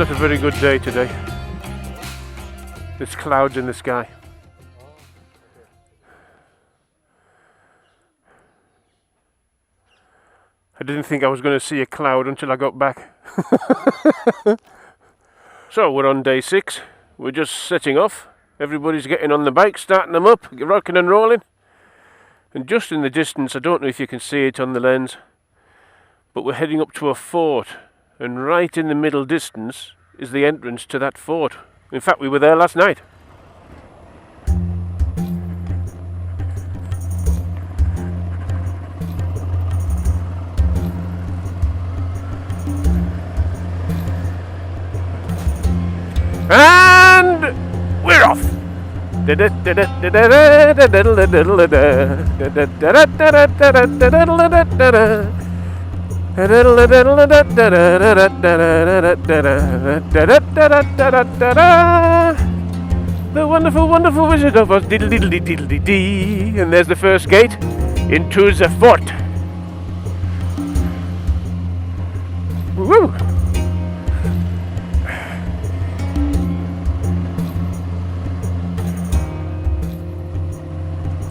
not a very good day today. There's clouds in the sky. I didn't think I was going to see a cloud until I got back. So we're on day 6. We're just setting off. Everybody's getting on the bike, starting them up, rocking and rolling. And just in the distance, I don't know if you can see it on the lens, but we're heading up to a fort. And right in the middle distance is the entrance to that fort. In fact, we were there last night. And we're off. The wonderful, wonderful Wizard of Oz. Diddle diddle diddle dee. And there's the first gate into the fort. Woo!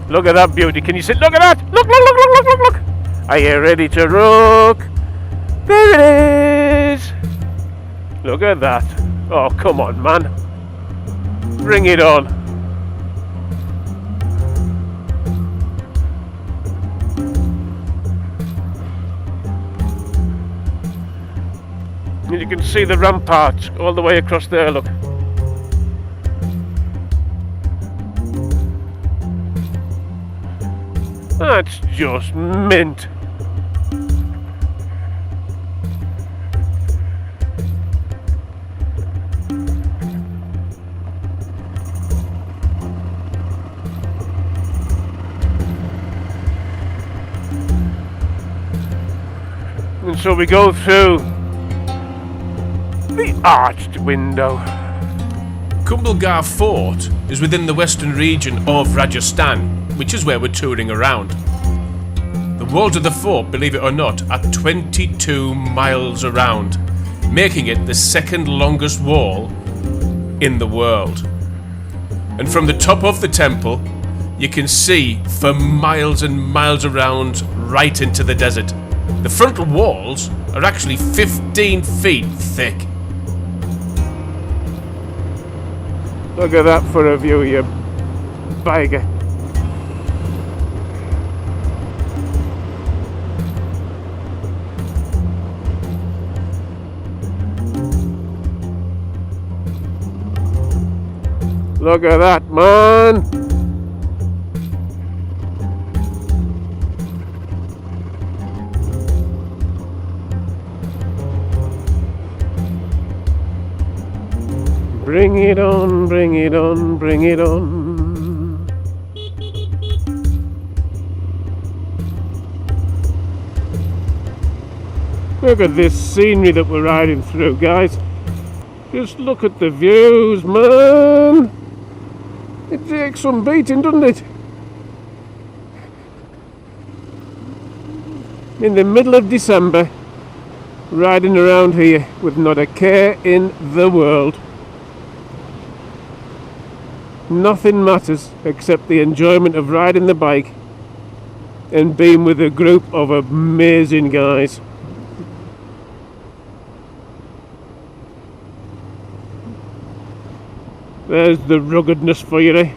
Look at that beauty. Can you see? Look at that! Look, look, look, look, look, look, look! Are you ready to rock? There it is! Look at that. Oh, come on, man. Bring it on. And you can see the ramparts all the way across there, look. That's just mint. And so we go through the arched window. Kumbhalgarh Fort is within the western region of Rajasthan, which is where we're touring around. The walls of the fort, believe it or not, are 22 miles around, making it the second longest wall in the world. And from the top of the temple, you can see for miles and miles around right into the desert. The frontal walls are actually 15 feet thick. Look at that for a view, you biker. Look at that, man! Bring it on, bring it on, bring it on. Look at this scenery that we're riding through, guys. Just look at the views, man. It takes some beating, doesn't it? In the middle of December, riding around here with not a care in the world. Nothing matters except the enjoyment of riding the bike and being with a group of amazing guys. There's the ruggedness for you, eh?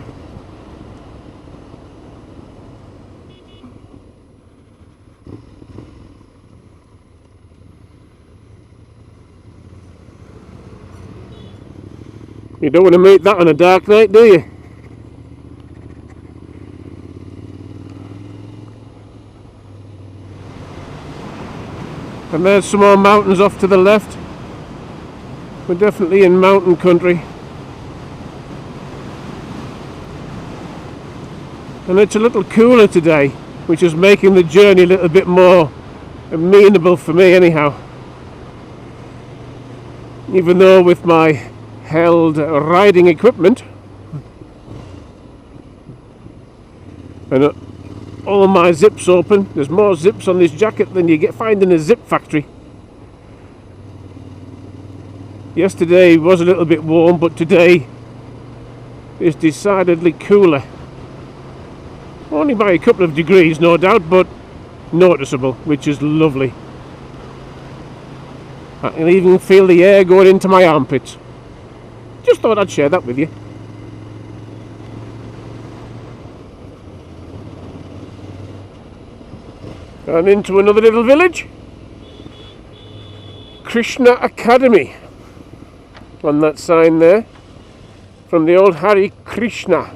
You don't want to meet that on a dark night, do you? And there's some more mountains off to the left. We're definitely in mountain country. And it's a little cooler today, which is making the journey a little bit more amenable for me anyhow. Even though with my held riding equipment and all my zips open. There's more zips on this jacket than you find in a zip factory. Yesterday was a little bit warm, but today is decidedly cooler. Only by a couple of degrees, no doubt, but noticeable, which is lovely. I can even feel the air going into my armpits. Just thought I'd share that with you. And into another little village. Krishna Academy. On that sign there. From the old Hare Krishna.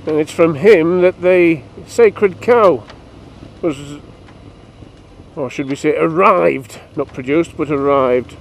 And it's from him that the sacred cow was, or should we say arrived, not produced but arrived.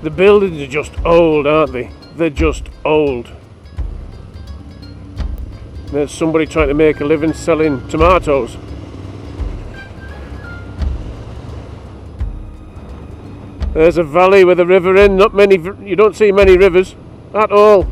The buildings are just old, aren't they? They're just old. There's somebody trying to make a living selling tomatoes. There's a valley with a river in. Not many, you don't see many rivers at all.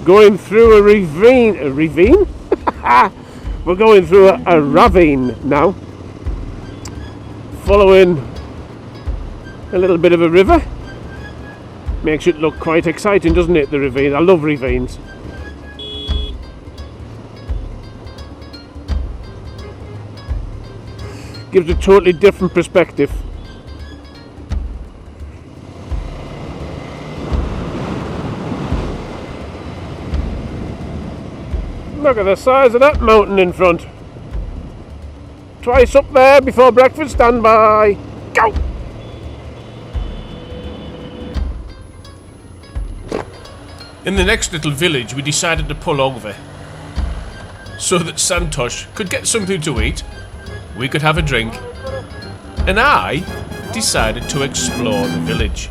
Going through a ravine. A ravine? We're going through a ravine now. Following a little bit of a river. Makes it look quite exciting, doesn't it, the ravine? I love ravines. Gives a totally different perspective. Look at the size of that mountain in front. Twice up there before breakfast, stand by. Go! In the next little village, we decided to pull over so that Santosh could get something to eat, we could have a drink, and I decided to explore the village.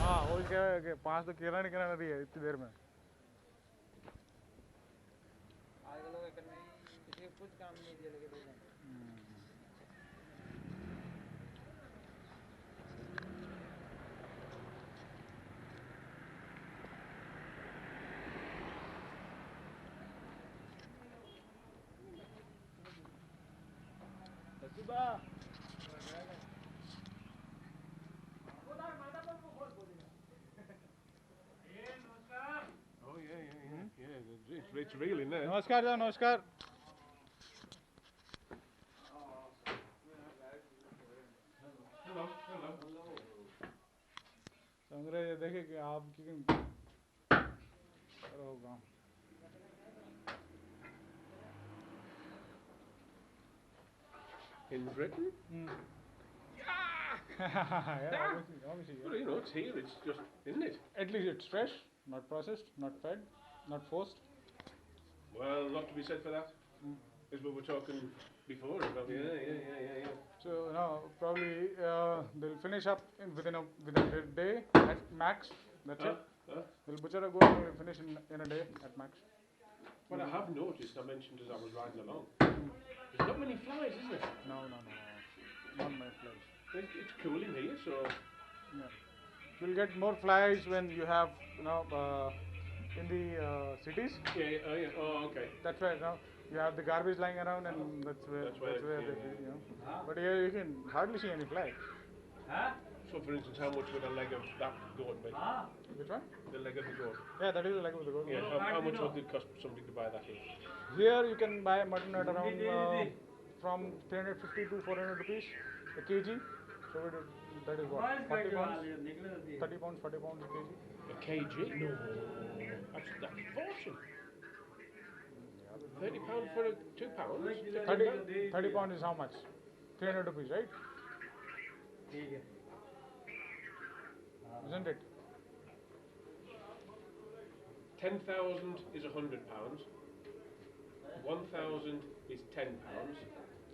It's real in there. Namaskar, namaskar. Hello, hello. संग्रह देखे कि आपकी होगा. In Britain? Yeah, obviously. Well, you know, it's here. It's just, isn't it? At least it's fresh, not processed, not fed, not forced. Well, a lot to be said for that. As we were talking before about. Yeah. So now probably they'll finish up within a day at max. That's it. They'll butcher a goat and they'll finish in a day at max. What I have noticed, I mentioned as I was riding along, there's not many flies, is there? No. Not many flies. It's cool in here, so. Yeah. You'll get more flies when you have, in the cities. Yeah. Oh, okay. That's where you have the garbage lying around, and that's where they, But here you can hardly see any flies. So, for instance, how much would a leg of that goat be? Which one? The leg of the goat. Yeah, that is the leg of the goat. Yeah. How much would it cost somebody to buy that here? Here you can buy mutton at around from 350 to 400 rupees a kg. So that is what? 40 pounds? 30 pounds, 40 pounds a kg. A kg? No. That's a fortune. £30 for £2? 30 pound is how much? 300 rupees, right? Isn't it? 10,000 is £100. 1,000 is £10.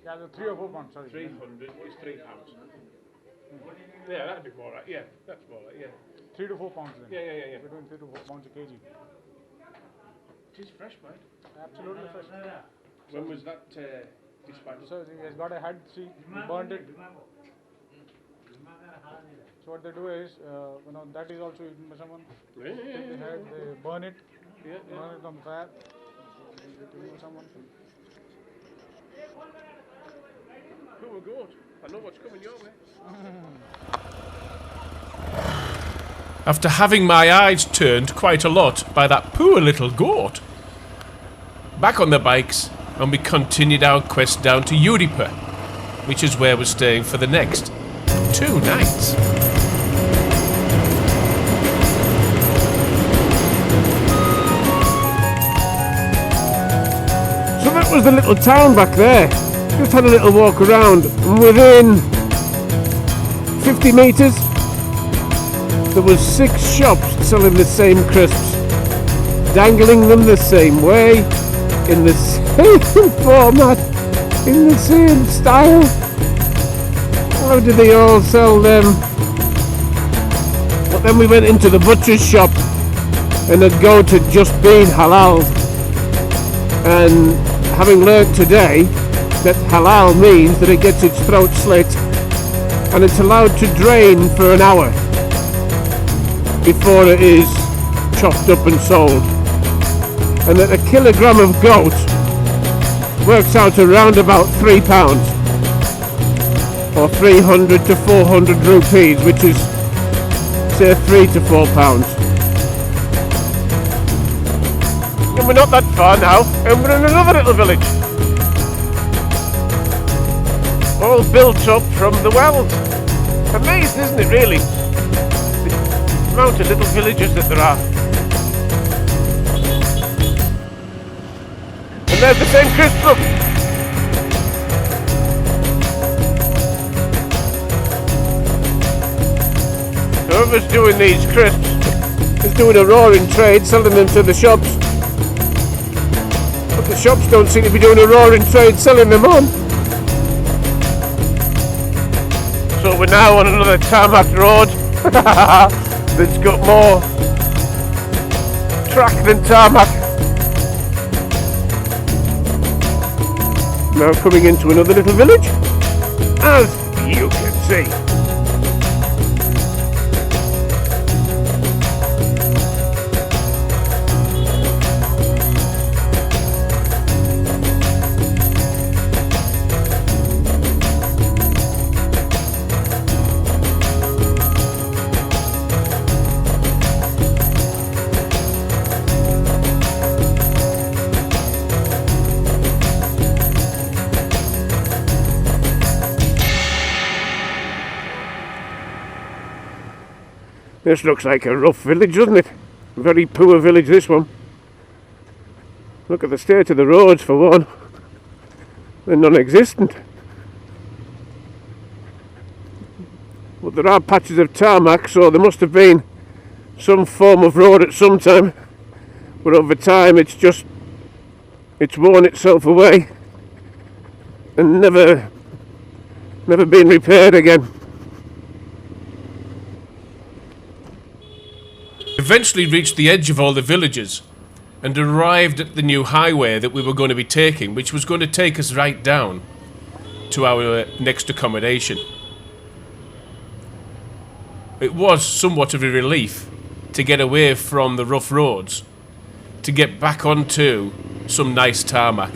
Yeah, the 3 or 4 pounds, sorry. 300 is £3. Yeah, that'd be more right. Yeah, that's more right. Yeah. 3 to 4 pounds then. Yeah. We're doing 3 to 4 pounds a kg. It is fresh, mate. Absolutely fresh. When was that dispatched? So he has got a head, see, he burnt it. So what they do is, that is also eaten by someone. Take the head, they burn it, burn it on fire. They eat by someone. Poor goat. I know what's coming your way. After having my eyes turned quite a lot by that poor little goat. Back on the bikes, and we continued our quest down to Udaipur, which is where we're staying for the next 2 nights. So that was the little town back there. Just had a little walk around, and within 50 metres there was 6 shops selling the same crisps, dangling them the same way, in the same format, in the same style. How do they all sell them? But then we went into the butcher's shop and had go to just being halal, and having learnt today that halal means that it gets its throat slit and it's allowed to drain for an hour before it is chopped up and sold, and that a kilogram of goat works out around about £3 or 300 to 400 rupees, which is say £3 to £4. And we're not that far now, and we're in another little village, all built up from the wells. Amazing, isn't it, really? The amount of little villages that there are. And there's the same crisp, look. Whoever's doing these crisps is doing a roaring trade, selling them to the shops. But the shops don't seem to be doing a roaring trade selling them on. So we're now on another tarmac road that's got more track than tarmac. Now coming into another little village, as you can see. This looks like a rough village, doesn't it? Very poor village, this one. Look at the state of the roads, for one. They're non-existent. But there are patches of tarmac, so there must have been some form of road at some time. But over time it's worn itself away and never been repaired again. Eventually reached the edge of all the villages and arrived at the new highway that we were going to be taking, which was going to take us right down to our next accommodation. It was somewhat of a relief to get away from the rough roads, to get back onto some nice tarmac.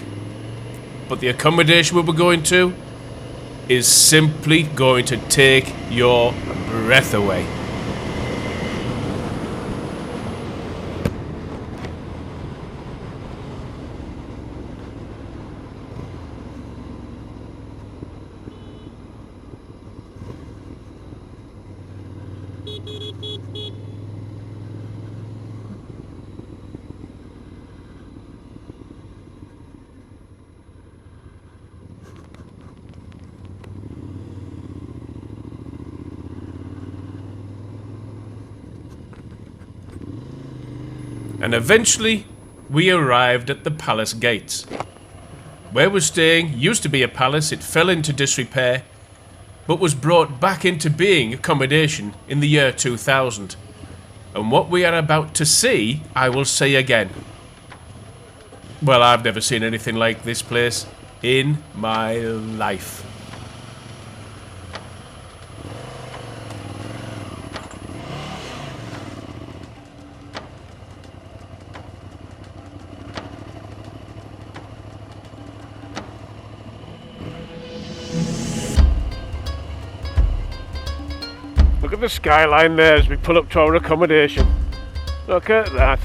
But the accommodation we were going to is simply going to take your breath away. and eventually we arrived at the palace gates. Where we're staying used to be a palace. It fell into disrepair, but was brought back into being accommodation in the year 2000. And what we are about to see, I will say again. Well, I've never seen anything like this place in my life. Look at the skyline there as we pull up to our accommodation. Look at that.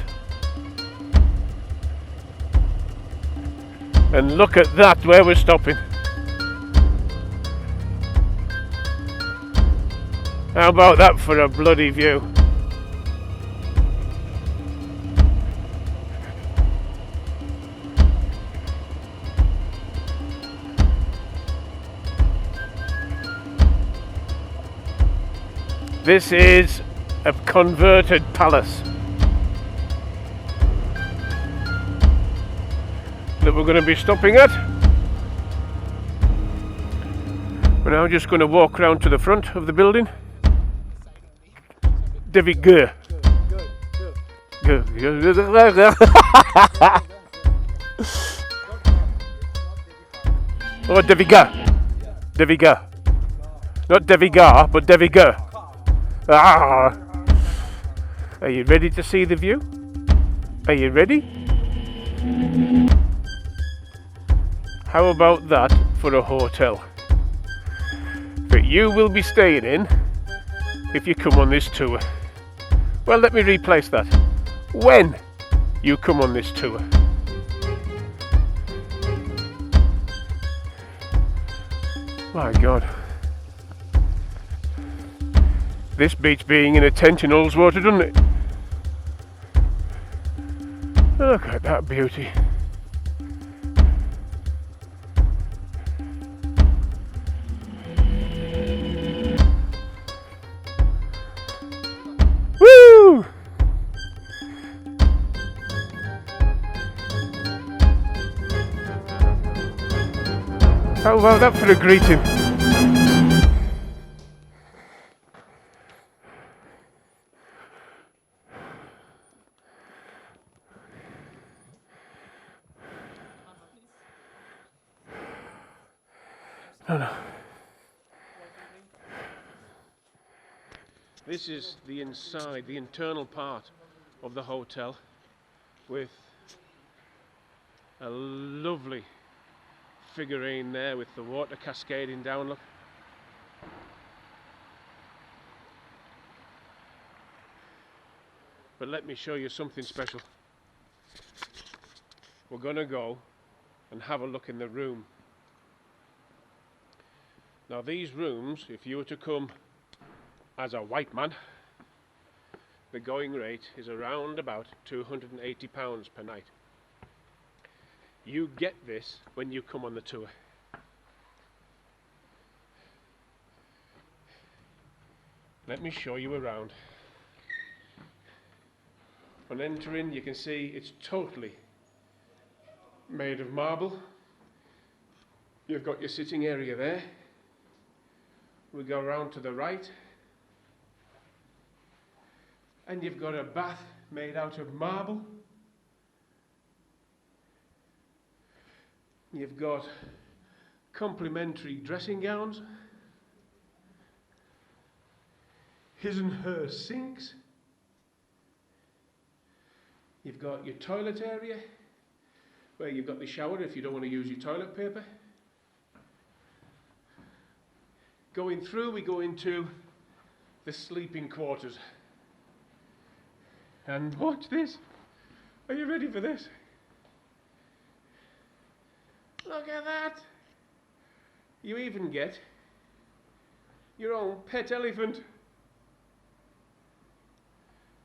And look at that, where we're stopping. How about that for a bloody view? This is a converted palace that we're going to be stopping at. We're now just going to walk around to the front of the building. Devigur. Oh, Deviga. Deviga. Not Devigar, but Devigur. Ah. Are you ready to see the view? Are you ready? How about that for a hotel that you will be staying in if you come on this tour? Well, let me replace that. When you come on this tour. My God. This beats being in a tent in Ullswater, doesn't it? Look at that beauty. Woo! How about that for a greeting? No. This is the inside, the internal part of the hotel, with a lovely figurine there with the water cascading down, look. But let me show you something special. We're gonna go and have a look in the room. Now these rooms, if you were to come as a white man, the going rate is around about £280 per night. You get this when you come on the tour. Let me show you around. On entering, you can see it's totally made of marble. You've got your sitting area there. We go around to the right, and you've got a bath made out of marble. You've got complimentary dressing gowns, his and her sinks. You've got your toilet area where you've got the shower if you don't want to use your toilet paper. Going through, we go into the sleeping quarters. And watch this. Are you ready for this? Look at that. You even get your own pet elephant.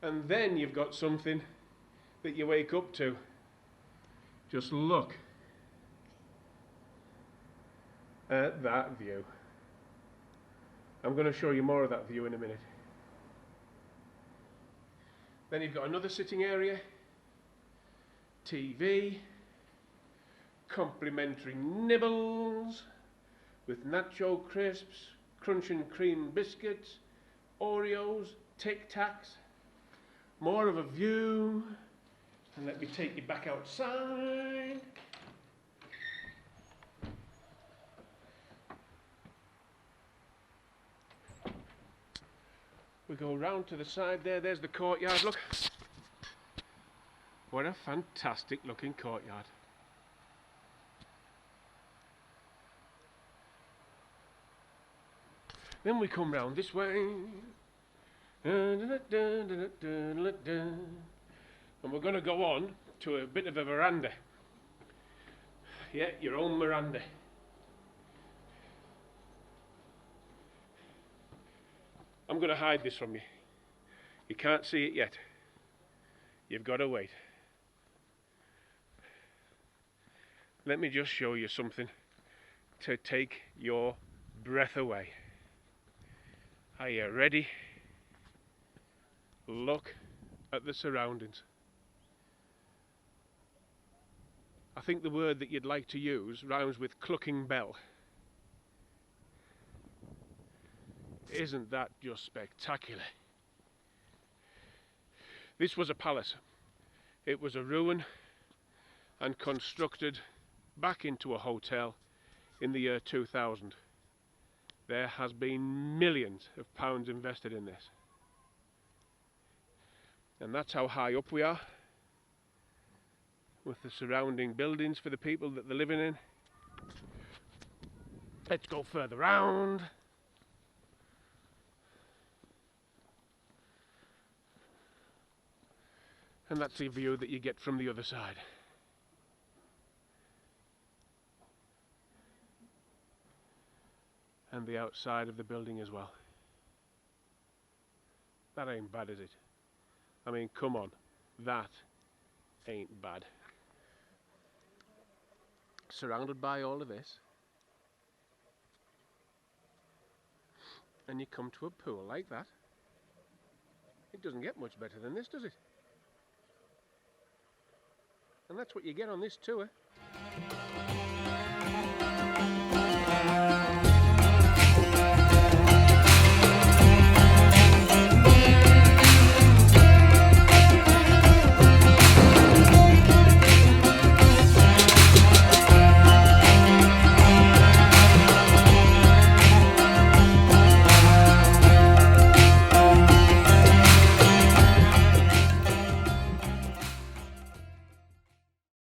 And then you've got something that you wake up to. Just look at that view. I'm going to show you more of that view in a minute. Then you've got another sitting area TV, complimentary nibbles with nacho crisps, crunch and cream biscuits, Oreos, Tic Tacs, more of a view, and let me take you back outside. We go round to the side there, there's the courtyard, look. What a fantastic looking courtyard. Then we come round this way. And we're going to go on to a bit of a veranda. Yeah, your own veranda. I'm going to hide this from you. You can't see it yet. You've got to wait. Let me just show you something to take your breath away. Are you ready? Look at the surroundings. I think the word that you'd like to use rhymes with clucking bell. Isn't that just spectacular? This was a palace. It was a ruin and constructed back into a hotel in the year 2000. There has been millions of pounds invested in this. And that's how high up we are, with the surrounding buildings for the people that they're living in. Let's go further round. And that's the view that you get from the other side. And the outside of the building as well. That ain't bad, is it? I mean, come on, that ain't bad. Surrounded by all of this, and you come to a pool like that. It doesn't get much better than this, does it? And that's what you get on this tour.